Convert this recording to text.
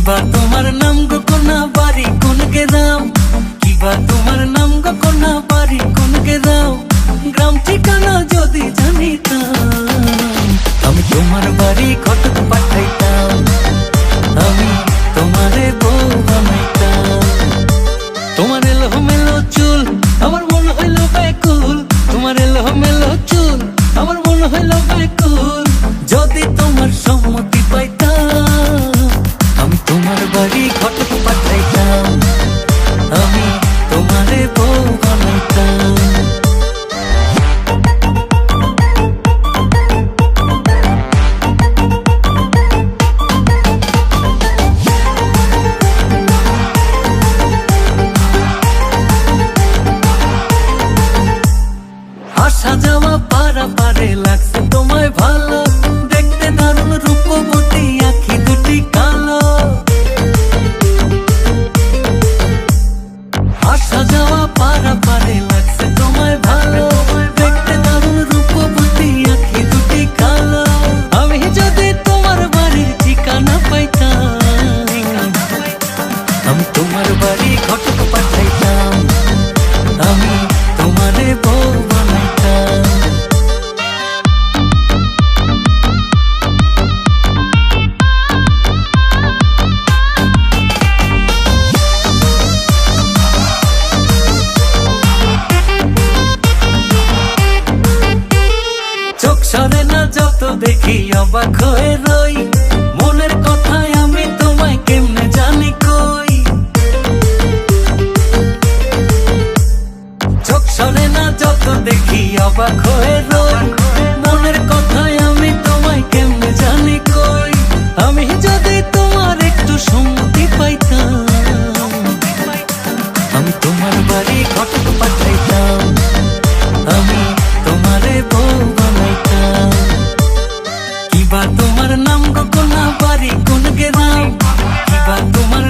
কিবা তোমার নাম গো কোনা বাড়ি কোন গ্রাম, কিবা তোমার নাম গো কোনা বাড়ি কোন গ্রাম, গ্রাম ঠিকানা যদি জানিতাম আমি তোমার বাড়ি ঘটক পাঠাইতাম, আমি তোমারে বউ বানাইতাম। তোমার এলোমেলো চুল আমার মন হইল ব্যাকুল, তোমার এলোমেলো চুল আমার মন হইল ব্যাকুল, যদি তোমার সম্মতি পাইতাম আমি তোমার বাড়ি ঘটক পাঠাইতাম, আমি তোমারে বউ বানাইতাম। আসা যাওয়া পারাপারে লাগছে তোমায় ভালো, দেখতে দারুণ রূপবতী আঁখি দুটি কালো। আসা যাওয়া পারাপারে লাগছে তোমায় ভালো, দেখতে দারুণ রূপবতী আঁখি দুটি কালো। আমি যদি তোমার বাড়ির ঠিকানা পাইতাম আমি তোমার বাড়ি ঘটক পাঠাইতাম, আমি তোমারে বউ বানাইতাম। চোখ সরে না যত দেখি অবাক হয়ে রই, মনের কথায় আমি তোমায় কেমনে জানি কই। চোখ সরে না যত দেখি অবাক হয়ে রই, মনের কথায় আমি তোমায় কেমনে জানি কই। আমি যদি তোমার একটু সম্মতি পাইতাম আমি তোমার বাড়ি ঘটক পাঠাইতাম, আমি তোমারে বউ বানাইতাম। কিবা তোমার নাম গো কোনা বাড়ি কোন গ্রাম, কিবা তোমার